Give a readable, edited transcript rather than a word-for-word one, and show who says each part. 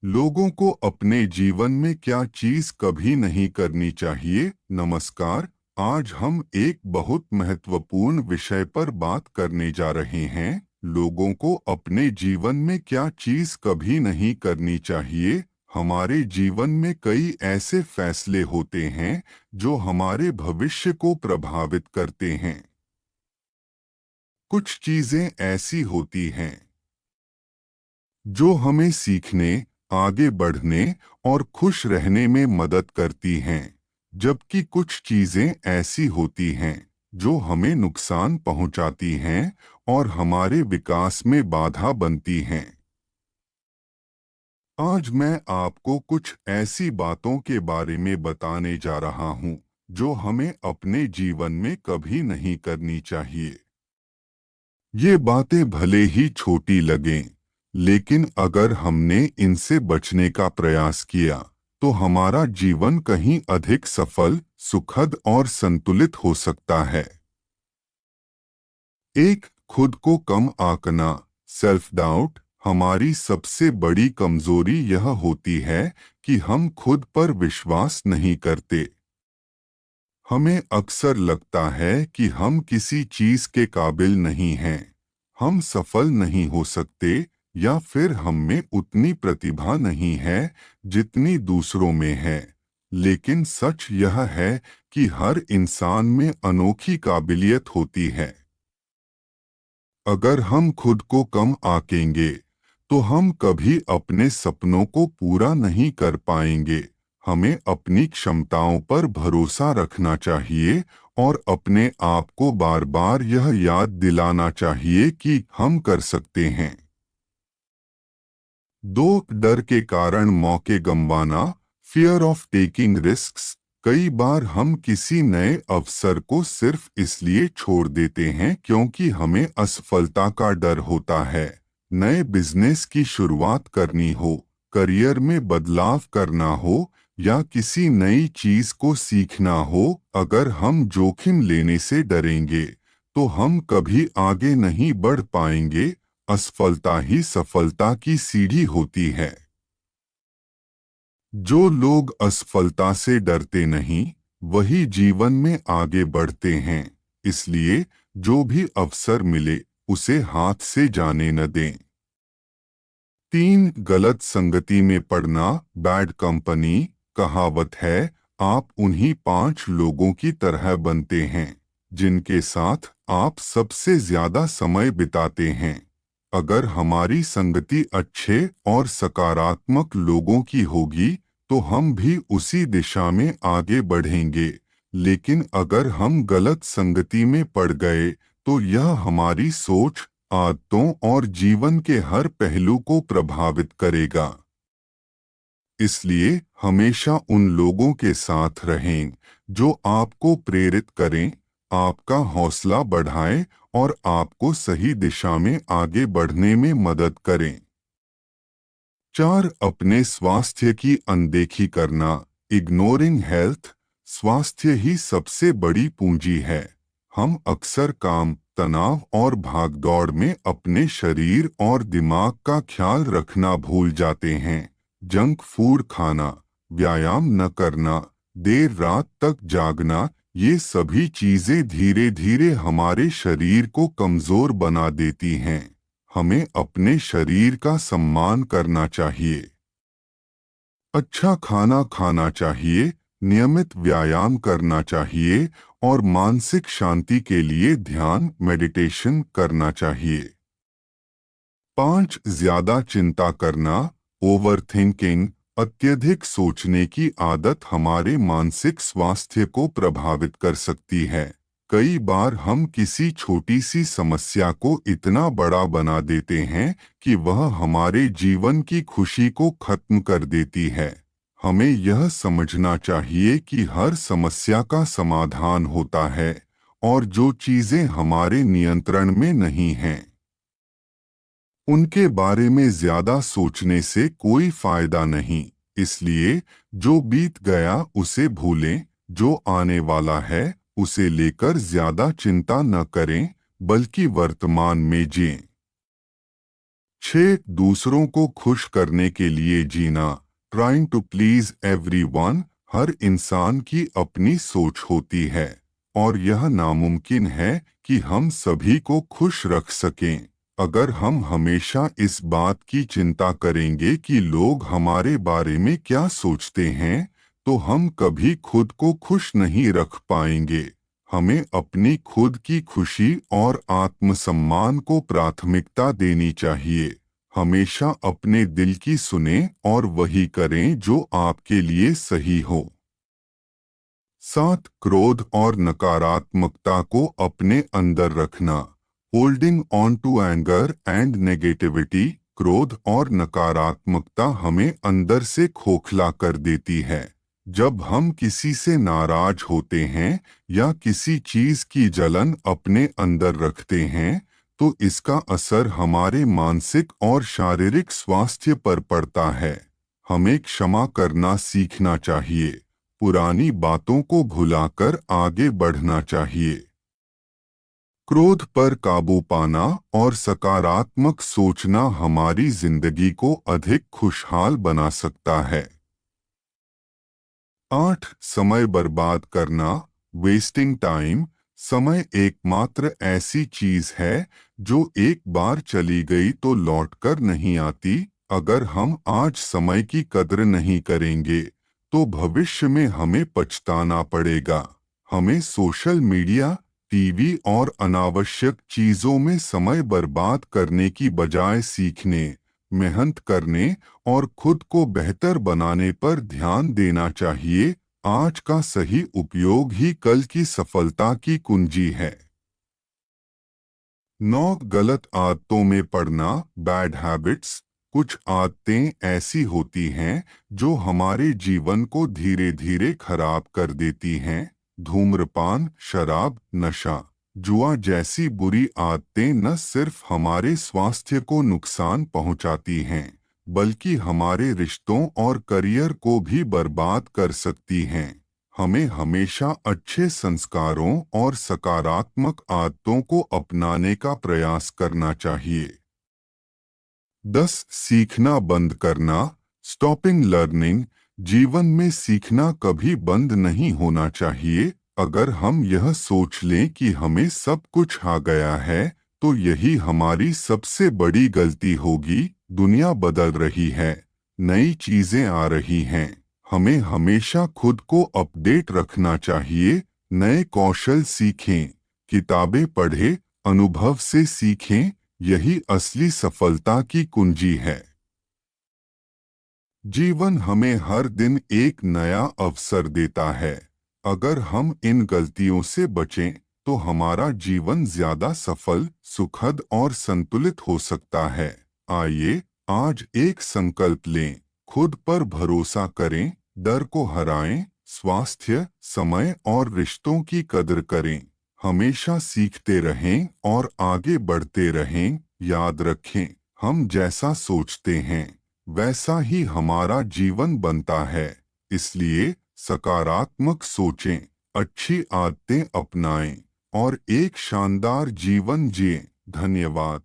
Speaker 1: लोगों को अपने जीवन में क्या चीज कभी नहीं करनी चाहिए। नमस्कार। आज हम एक बहुत महत्वपूर्ण विषय पर बात करने जा रहे हैं। लोगों को अपने जीवन में क्या चीज कभी नहीं करनी चाहिए। हमारे जीवन में कई ऐसे फैसले होते हैं जो हमारे भविष्य को प्रभावित करते हैं। कुछ चीजें ऐसी होती हैं जो हमें सीखने, आगे बढ़ने और खुश रहने में मदद करती हैं, जबकि कुछ चीजें ऐसी होती हैं जो हमें नुकसान पहुंचाती हैं और हमारे विकास में बाधा बनती हैं। आज मैं आपको कुछ ऐसी बातों के बारे में बताने जा रहा हूं जो हमें अपने जीवन में कभी नहीं करनी चाहिए। ये बातें भले ही छोटी लगें, लेकिन अगर हमने इनसे बचने का प्रयास किया तो हमारा जीवन कहीं अधिक सफल, सुखद और संतुलित हो सकता है। एक, खुद को कम आंकना, सेल्फ डाउट। हमारी सबसे बड़ी कमजोरी यह होती है कि हम खुद पर विश्वास नहीं करते। हमें अक्सर लगता है कि हम किसी चीज के काबिल नहीं हैं, हम सफल नहीं हो सकते, या फिर हम में उतनी प्रतिभा नहीं है जितनी दूसरों में है। लेकिन सच यह है कि हर इंसान में अनोखी काबिलियत होती है। अगर हम खुद को कम आंकेंगे तो हम कभी अपने सपनों को पूरा नहीं कर पाएंगे। हमें अपनी क्षमताओं पर भरोसा रखना चाहिए और अपने आप को बार बार यह याद दिलाना चाहिए कि हम कर सकते हैं। दो, डर के कारण मौके गंवाना, फियर ऑफ टेकिंग रिस्क्स। कई बार हम किसी नए अवसर को सिर्फ इसलिए छोड़ देते हैं क्योंकि हमें असफलता का डर होता है। नए बिजनेस की शुरुआत करनी हो, करियर में बदलाव करना हो या किसी नई चीज को सीखना हो, अगर हम जोखिम लेने से डरेंगे तो हम कभी आगे नहीं बढ़ पाएंगे। असफलता ही सफलता की सीढ़ी होती है। जो लोग असफलता से डरते नहीं, वही जीवन में आगे बढ़ते हैं। इसलिए जो भी अवसर मिले उसे हाथ से जाने न दें। तीन, गलत संगति में पड़ना, बैड कंपनी। कहावत है, आप उन्हीं 5 लोगों की तरह बनते हैं जिनके साथ आप सबसे ज्यादा समय बिताते हैं। अगर हमारी संगति अच्छे और सकारात्मक लोगों की होगी तो हम भी उसी दिशा में आगे बढ़ेंगे। लेकिन अगर हम गलत संगति में पड़ गए तो यह हमारी सोच, आदतों और जीवन के हर पहलू को प्रभावित करेगा। इसलिए हमेशा उन लोगों के साथ रहें जो आपको प्रेरित करें, आपका हौसला बढ़ाएं और आपको सही दिशा में आगे बढ़ने में मदद करें। 4, अपने स्वास्थ्य की अनदेखी करना, इग्नोरिंग हेल्थ। स्वास्थ्य ही सबसे बड़ी पूंजी है। हम अक्सर काम, तनाव और भागदौड़ में अपने शरीर और दिमाग का ख्याल रखना भूल जाते हैं। जंक फूड खाना, व्यायाम न करना, देर रात तक जागना, ये सभी चीजें धीरे धीरे हमारे शरीर को कमजोर बना देती हैं। हमें अपने शरीर का सम्मान करना चाहिए। अच्छा खाना खाना चाहिए, नियमित व्यायाम करना चाहिए और मानसिक शांति के लिए ध्यान, मेडिटेशन करना चाहिए। 5, ज्यादा चिंता करना, ओवर थिंकिंग। अत्यधिक सोचने की आदत हमारे मानसिक स्वास्थ्य को प्रभावित कर सकती है। कई बार हम किसी छोटी सी समस्या को इतना बड़ा बना देते हैं कि वह हमारे जीवन की खुशी को खत्म कर देती है। हमें यह समझना चाहिए कि हर समस्या का समाधान होता है और जो चीजें हमारे नियंत्रण में नहीं हैं उनके बारे में ज्यादा सोचने से कोई फायदा नहीं। इसलिए जो बीत गया उसे भूलें, जो आने वाला है उसे लेकर ज्यादा चिंता न करें, बल्कि वर्तमान में जिएं। 6. दूसरों को खुश करने के लिए जीना, ट्राइंग टू प्लीज एवरीवन। हर इंसान की अपनी सोच होती है और यह नामुमकिन है कि हम सभी को खुश रख सकें। अगर हम हमेशा इस बात की चिंता करेंगे कि लोग हमारे बारे में क्या सोचते हैं, तो हम कभी खुद को खुश नहीं रख पाएंगे। हमें अपनी खुद की खुशी और आत्मसम्मान को प्राथमिकता देनी चाहिए। हमेशा अपने दिल की सुने और वही करें जो आपके लिए सही हो। 7. क्रोध और नकारात्मकता को अपने अंदर रखना, holding on to anger and negativity. क्रोध और नकारात्मकता हमें अंदर से खोखला कर देती है। जब हम किसी से नाराज होते हैं या किसी चीज की जलन अपने अंदर रखते हैं, तो इसका असर हमारे मानसिक और शारीरिक स्वास्थ्य पर पड़ता है। हमें क्षमा करना सीखना चाहिए, पुरानी बातों को भुलाकर आगे बढ़ना चाहिए। क्रोध पर काबू पाना और सकारात्मक सोचना हमारी जिंदगी को अधिक खुशहाल बना सकता है। 8. समय बर्बाद करना, वेस्टिंग टाइम। समय एकमात्र ऐसी चीज है जो एक बार चली गई तो लौटकर नहीं आती। अगर हम आज समय की कद्र नहीं करेंगे तो भविष्य में हमें पछताना पड़ेगा। हमें सोशल मीडिया, टीवी और अनावश्यक चीजों में समय बर्बाद करने की बजाय सीखने, मेहनत करने और खुद को बेहतर बनाने पर ध्यान देना चाहिए। आज का सही उपयोग ही कल की सफलता की कुंजी है। 9. गलत आदतों में पड़ना, बैड हैबिट्स। कुछ आदतें ऐसी होती हैं जो हमारे जीवन को धीरे धीरे खराब कर देती हैं। धूम्रपान, शराब, नशा, जुआ जैसी बुरी आदतें न सिर्फ हमारे स्वास्थ्य को नुकसान पहुंचाती हैं, बल्कि हमारे रिश्तों और करियर को भी बर्बाद कर सकती हैं। हमें हमेशा अच्छे संस्कारों और सकारात्मक आदतों को अपनाने का प्रयास करना चाहिए। 10. सीखना बंद करना, स्टॉपिंग लर्निंग। जीवन में सीखना कभी बंद नहीं होना चाहिए। अगर हम यह सोच लें कि हमें सब कुछ आ गया है, तो यही हमारी सबसे बड़ी गलती होगी। दुनिया बदल रही है, नई चीजें आ रही हैं। हमें हमेशा खुद को अपडेट रखना चाहिए। नए कौशल सीखें, किताबें पढ़ें, अनुभव से सीखें। यही असली सफलता की कुंजी है। जीवन हमें हर दिन एक नया अवसर देता है। अगर हम इन गलतियों से बचें, तो हमारा जीवन ज्यादा सफल, सुखद और संतुलित हो सकता है। आइए आज एक संकल्प लें, खुद पर भरोसा करें, डर को हराएं, स्वास्थ्य, समय और रिश्तों की कदर करें। हमेशा सीखते रहें और आगे बढ़ते रहें। याद रखें, हम जैसा सोचते हैं वैसा ही हमारा जीवन बनता है। इसलिए सकारात्मक सोचें, अच्छी आदतें अपनाएं और एक शानदार जीवन जिएं। धन्यवाद।